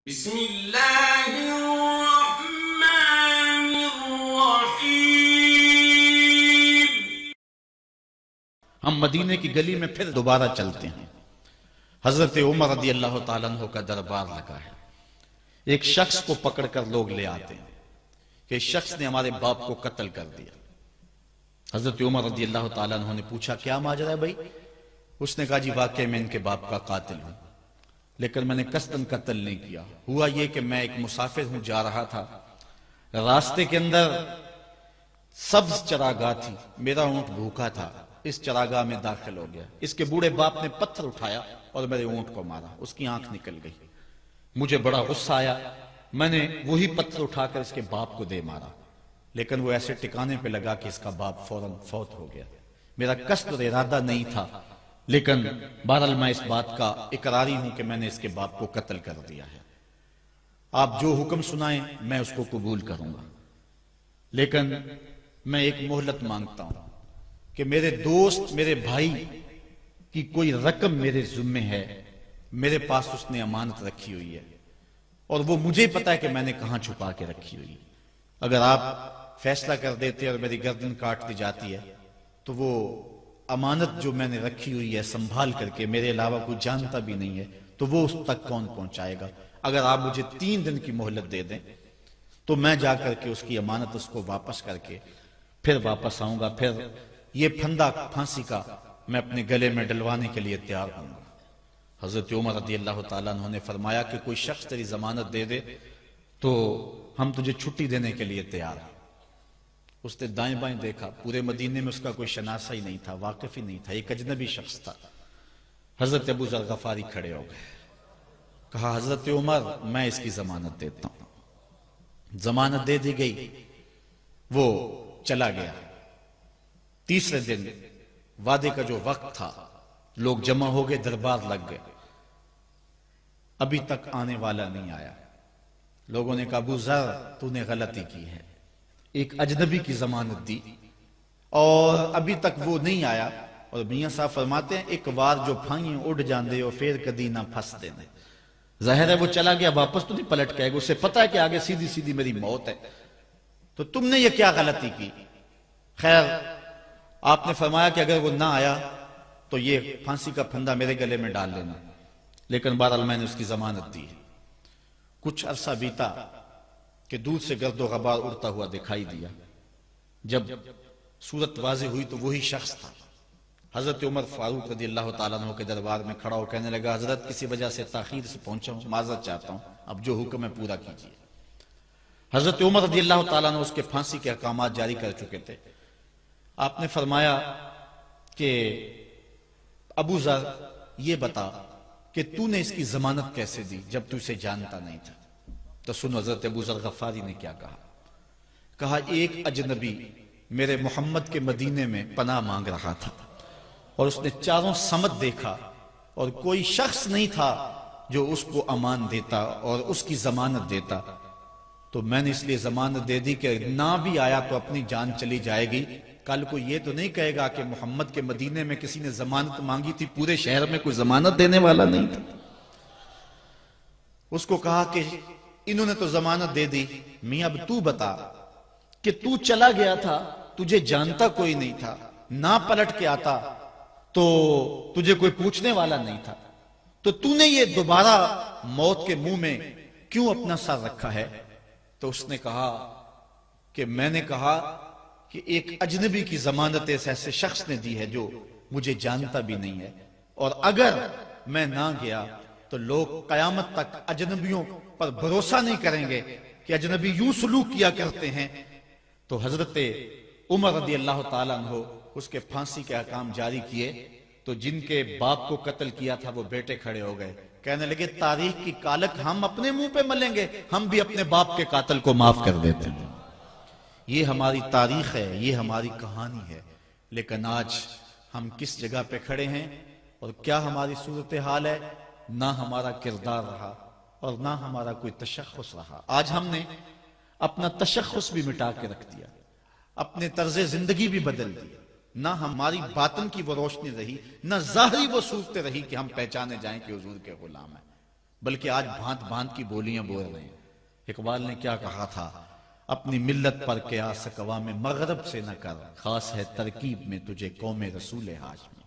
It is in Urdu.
بسم اللہ الرحمن الرحیم۔ ہم مدینے کی گلی میں پھر دوبارہ چلتے ہیں۔ حضرت عمر رضی اللہ تعالیٰ عنہ کا دربار لگا ہے۔ ایک شخص کو پکڑ کر لوگ لے آتے ہیں کہ اس شخص نے ہمارے باپ کو قتل کر دیا۔ حضرت عمر رضی اللہ تعالیٰ عنہ نے پوچھا کیا ماجرا ہے بھائی؟ اس نے کہا جی واقعی میں ان کے باپ کا قاتل ہوں، لیکن میں نے قصداً قتل نہیں کیا۔ ہوا یہ کہ میں ایک مسافر ہوں، جا رہا تھا، راستے کے اندر سبز چراگاہ تھی، میرا اونٹ بھوکا تھا، اس چراگاہ میں داخل ہو گیا۔ اس کے بوڑھے باپ نے پتھر اٹھایا اور میرے اونٹ کو مارا، اس کی آنکھ نکل گئی۔ مجھے بڑا غصہ آیا، میں نے وہی پتھر اٹھا کر اس کے باپ کو دے مارا، لیکن وہ ایسے ٹکانے پہ لگا کہ اس کا باپ فوراً فوت ہو گیا۔ میرا قصد اور ارادہ نہیں تھا، لیکن بہرحال میں اس بات کا اقراری ہوں کہ میں نے اس کے باپ کو قتل کر دیا ہے۔ آپ جو حکم سنائیں میں اس کو قبول کروں گا، لیکن میں ایک مہلت مانگتا ہوں کہ میرے دوست، میرے بھائی کی کوئی رقم میرے ذمے ہے، میرے پاس اس نے امانت رکھی ہوئی ہے، اور وہ مجھے پتا ہے کہ میں نے کہاں چھپا کے رکھی ہوئی ہے۔ اگر آپ فیصلہ کر دیتے اور میری گردن کاٹ دی جاتی ہے تو وہ امانت جو میں نے رکھی ہوئی ہے سنبھال کر کے میرے علاوہ کوئی جانتا بھی نہیں ہے، تو وہ اس تک کون پہنچائے گا؟ اگر آپ مجھے 3 دن کی مہلت دے دیں تو میں جا کر کے اس کی امانت اس کو واپس کر کے پھر واپس آؤں گا، پھر یہ پھندا پھانسی کا میں اپنے گلے میں ڈلوانے کے لیے تیار ہوں گا۔ حضرت عمر رضی اللہ تعالیٰ عنہ نے فرمایا کہ کوئی شخص تیری ضمانت دے دے تو ہم تجھے چھٹی دینے کے لیے تیار ہیں۔ اس نے دائیں بائیں دیکھا، پورے مدینے میں اس کا کوئی شناسہ ہی نہیں تھا، واقف ہی نہیں تھا، ایک اجنبی شخص تھا۔ حضرت ابو ذر غفاری کھڑے ہو گئے، کہا حضرت عمر میں اس کی ضمانت دیتا ہوں۔ ضمانت دے دی گئی، وہ چلا گیا۔ تیسرے دن وعدے کا جو وقت تھا، لوگ جمع ہو گئے، دربار لگ گئے، ابھی تک آنے والا نہیں آیا۔ لوگوں نے کہا ابو ذر تو نے غلطی کی ہے، ایک اجنبی کی ضمانت دی اور ابھی تک وہ نہیں آیا، اور میاں صاحب فرماتے ہیں ایک بار جو پھائیں اڑ جاندے ہو پھر کدی نہ پھنس دینے۔ ظاہر ہے وہ چلا گیا، واپس تو نہیں پلٹ کے گا، اسے پتا ہے کہ آگے سیدھی سیدھی میری موت ہے، تو تم نے یہ کیا غلطی کی؟ خیر آپ نے فرمایا کہ اگر وہ نہ آیا تو یہ پھانسی کا پھندا میرے گلے میں ڈال لینا، لیکن بہرحال میں نے اس کی ضمانت دی۔ کچھ عرصہ بیتا کہ دور سے گرد و غبار اڑتا ہوا دکھائی دیا۔ جب صورت واضح ہوئی تو وہی شخص تھا۔ حضرت عمر فاروق رضی اللہ تعالیٰ عنہ کے دربار میں کھڑا ہو کہنے لگا حضرت کسی وجہ سے تاخیر سے پہنچا ہوں، معذرت چاہتا ہوں، اب جو حکم ہے پورا کیجیے۔ حضرت عمر رضی اللہ تعالیٰ عنہ اس کے پھانسی کے احکامات جاری کر چکے تھے۔ آپ نے فرمایا کہ ابو ذر یہ بتا کہ تو نے اس کی ضمانت کیسے دی جب تو اسے جانتا نہیں تھا؟ تو سنو حضرت ابو ذر غفاری نے کیا کہا۔ کہا ایک اجنبی میرے محمد کے مدینے میں پناہ مانگ رہا تھا اور اس نے چاروں سمت دیکھا اور کوئی شخص نہیں تھا جو اس کو امان دیتا اور اس کی ضمانت دیتا، تو میں نے اس لیے ضمانت دے دی کہ نہ بھی آیا تو اپنی جان چلی جائے گی، کل کو یہ تو نہیں کہے گا کہ محمد کے مدینے میں کسی نے ضمانت مانگی تھی، پورے شہر میں کوئی ضمانت دینے والا نہیں تھا۔ اس کو کہا کہ انہوں نے تو ضمانت دے دی، میاں اب تو بتا کہ تو چلا گیا تھا، تجھے جانتا کوئی نہیں تھا، نہ پلٹ کے آتا تو تجھے کوئی پوچھنے والا نہیں تھا، تو تو نے یہ دوبارہ موت کے منہ میں کیوں اپنا سر رکھا ہے؟ تو اس نے کہا کہ میں نے کہا کہ ایک اجنبی کی ضمانت ایسے شخص نے دی ہے جو مجھے جانتا بھی نہیں ہے، اور اگر میں نہ گیا تو لوگ قیامت تک اجنبیوں پر بھروسہ نہیں کریں گے کہ اجنبی یوں سلوک کیا کرتے ہیں۔ تو حضرت عمر رضی اللہ تعالیٰ عنہ اس کے پھانسی کے احکام جاری کیے، تو جن کے باپ کو قتل کیا تھا وہ بیٹے کھڑے ہو گئے، کہنے لگے تاریخ کی کالک ہم اپنے منہ پہ ملیں گے، ہم بھی اپنے باپ کے قاتل کو معاف کر دیتے ہیں۔ یہ ہماری تاریخ ہے، یہ ہماری کہانی ہے، لیکن آج ہم کس جگہ پہ کھڑے ہیں اور کیا ہماری صورتحال ہے؟ نہ ہمارا کردار رہا اور نہ ہمارا کوئی تشخص رہا۔ آج ہم نے اپنا تشخص بھی مٹا کے رکھ دیا، اپنے طرز زندگی بھی بدل دی، نہ ہماری باطن کی وہ روشنی رہی، نہ ظاہری وہ صورت رہی کہ ہم پہچانے جائیں کہ حضور کے غلام ہیں۔ بلکہ آج بھانت بھانت کی بولیاں بول رہے ہیں۔ اقبال نے کیا کہا تھا؟ اپنی ملت پر قیاس اقوام مغرب سے نہ کر، خاص ہے ترکیب میں تجھے قوم رسول ہاشمی۔